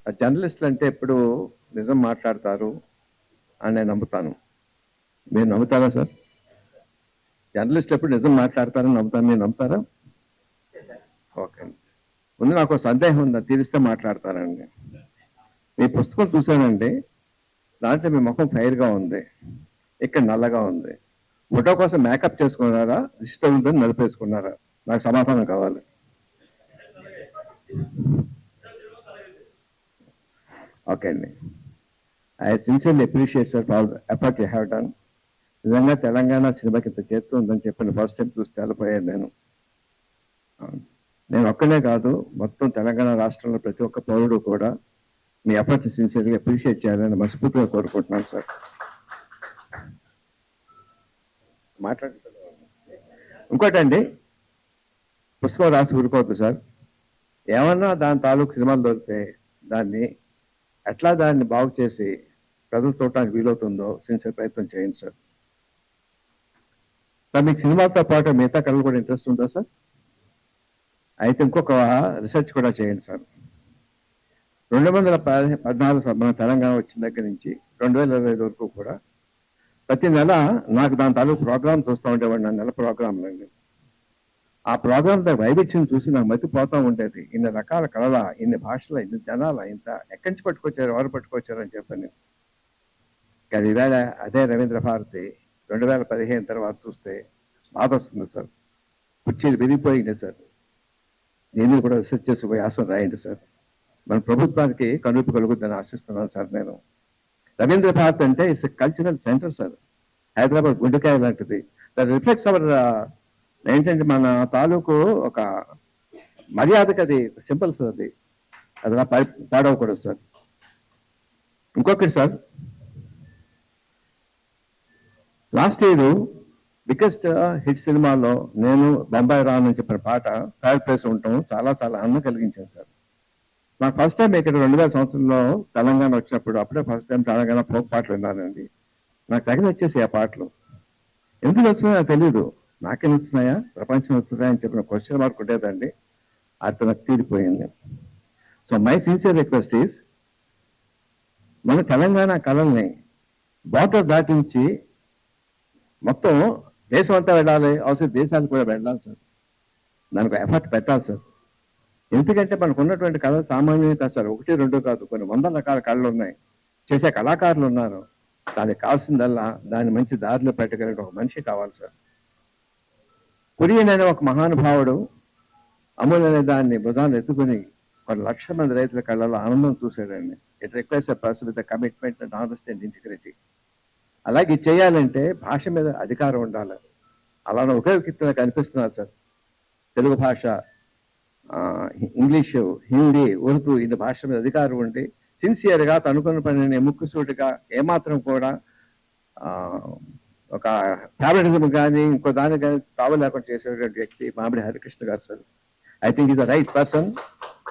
జర్నలిస్టులు అంటే ఎప్పుడు నిజం మాట్లాడతారు అని నేను నమ్ముతాను. మీరు నమ్ముతారా సార్? జర్నలిస్టులు ఎప్పుడు నిజం మాట్లాడతారని నమ్ముతాను. మీరు నమ్ముతారా? ఓకే అండి. ముందు నాకు సందేహం ఉంది, తీరిస్తే మాట్లాడతానండి. మీ పుస్తకం చూశానండి, దాంట్లో మీ ముఖం ఫైర్గా ఉంది, ఇక్కడ నల్లగా ఉంది. ఫోటో కోసం మేకప్ చేసుకున్నారా, ఇష్టం ఉందని నడిపేసుకున్నారా? నాకు సమాధానం కావాలి. ఓకే అండి. I sincerely appreciate sir for effort you have done. నిజంగా తెలంగాణ సినిమాకి ఇంత చేస్తూ ఉందని చెప్పిన ఫస్ట్ టైం చూసి తెలపోయాను నేను. నేను ఒక్కనే కాదు, మొత్తం తెలంగాణ రాష్ట్రంలో ప్రతి ఒక్క పౌరుడు కూడా మీ ఎఫర్ట్ సిన్సియర్గా అప్రిషియేట్ చేయాలని మనస్ఫూర్తిగా కోరుకుంటున్నాను సార్. ఇంకోటండి, పుస్తకం రాసి ఊరుకోవద్దు సార్. ఏమన్నా దాని తాలూకు సినిమాలు దొరికితే దాన్ని బాగు చేసి ప్రజలు చూడటానికి వీలవుతుందో సిన్సియర్ ప్రయత్నం చేయండి సార్. మీకు సినిమాతో పాటు మిగతా కళలు కూడా ఇంట్రెస్ట్ ఉందా సార్? అయితే ఇంకొక రీసెర్చ్ కూడా చేయండి సార్. 2014 మన తెలంగాణ వచ్చిన దగ్గర నుంచి 2025 వరకు కూడా ప్రతి నెల నాకు దాని తాలూకు ప్రోగ్రామ్స్ వస్తూ ఉండేవాడు. నా నెల ప్రోగ్రాంలు అండి. ఆ ప్రోగ్రామ్ వైవిధ్యం చూసి నాకు మతిపోతూ ఉండేది. ఇన్ని రకాల కళల, ఇన్ని భాషల, ఇన్ని జనాల, ఇంత ఎక్కడి నుంచి పట్టుకొచ్చారు, ఎవరు పట్టుకొచ్చారు అని చెప్పని. కానీ ఈవేళ అదే రవీంద్ర భారతి 2015 తర్వాత చూస్తే బాధ వస్తుంది సార్. కుర్చీలు విరిగిపోయింది సార్. నేను కూడా రీసెర్చ్ చేసి పోయి ఆశ రాయండి సార్. మన ప్రభుత్వానికి కనుపు కలుగుద్దని ఆశిస్తున్నాను సార్. నేను రవీంద్ర భారత్ అంటే it's a cultural centre sir. Hyderabad గుండెకాయ లాంటిది. దట్ రిఫ్లెక్ట్స్ అవర్ ఏంటంటే మన తాలూకు ఒక మర్యాదకి అది సింపుల్ సార్. అది అలా పాడవకూడదు సార్. ఇంకొకటి sir, last year biggest hit సినిమాలో నేను బొంబాయి రానని చెప్పిన పాట థర్డ్ ప్లేస్ ఉండటం చాలా చాలా ఆనందం కలిగించాను సార్. నాకు ఫస్ట్ టైం ఇక్కడ 2000 సంవత్సరంలో తెలంగాణ వచ్చినప్పుడు అప్పుడే ఫస్ట్ టైం తెలంగాణ ఫోక్ పాటలు విన్నానండి. నాకు తగిన వచ్చేసి ఆ పాటలు ఎందుకు వచ్చినాయో నాకు తెలియదు. నాకే నచ్చుతున్నాయా, ప్రపంచం నచ్చుతున్నాయా అని చెప్పిన క్వశ్చన్ మార్క్ ఉండేదండి. అది నాకు తీరిపోయింది. So my sincere request is, మన తెలంగాణ కళల్ని బార్డర్ దాటించి మొత్తం దేశం అంతా వెళ్ళాలి, అవసరం దేశాలు కూడా వెళ్ళాలి సార్. దానికి ఎఫర్ట్ పెట్టాలి సార్. ఎందుకంటే మనకు ఉన్నటువంటి కళలు సామాన్యంగా కష్టాలు 1, 2 కాదు, కొన్ని 100 రకాల కళలు ఉన్నాయి, చేసే కళాకారులు ఉన్నారు. దానికి కావాల్సిందల్లా దాన్ని మంచి దారిలో పెట్టగలిగిన ఒక మనిషి కావాలి సార్. కురియన్ అనే ఒక మహానుభావుడు అమూల్ అనే దాన్ని భుజాన్ని ఎత్తుకుని కొన్ని లక్షల మంది రైతుల కళ్ళలో ఆనందం చూసాడండి. It requires a person with commitment and honesty and integrity. అలాగే చేయాలంటే భాష మీద అధికారం ఉండాలి. అలానే ఒకే వ్యక్తిగా కనిపిస్తున్నారు సార్. తెలుగు భాష, ఇంగ్లీషు, హిందీ, ఉర్దూ, ఇన్ని భాష మీద అధికారం ఉండి సిన్సియర్గా తనుకున్న పనిని ముక్కుసూటిగా ఏమాత్రం కూడా ఒక ఫేవరెటిజం కానీ ఇంకో దాని కానీ తావు లేకుండా చేసేటువంటి వ్యక్తి మామిడి హరికృష్ణ గారు sir. I think is a right person.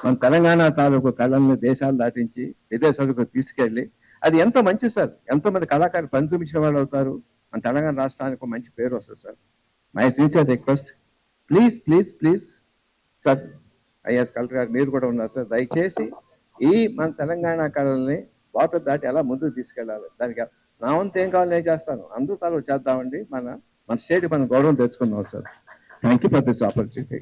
మన తెలంగాణ తాలూకు కళల్ని దేశాలు దాటించి విదేశాలకు తీసుకెళ్ళి అది ఎంతో మంచి సార్. ఎంతో మంది కళాకారులు పని చూపించిన వాళ్ళు అవుతారు. మన తెలంగాణ రాష్ట్రానికి మంచి పేరు వస్తుంది sir. My sincere request, please please please sir, is collector గారు మీరు కూడా ఉన్నారు సార్, దయచేసి ఈ మన తెలంగాణ కళల్ని వాటర్ దాటి ఎలా ముందుకు తీసుకెళ్ళాలి, దానికి నా వంతు ఏం కావాలి నేను చేస్తాను. అందరూ తాలూ చేద్దామండి. మన స్టేట్ మనం గౌరవం తెచ్చుకుందాం sir. Thank you for this opportunity.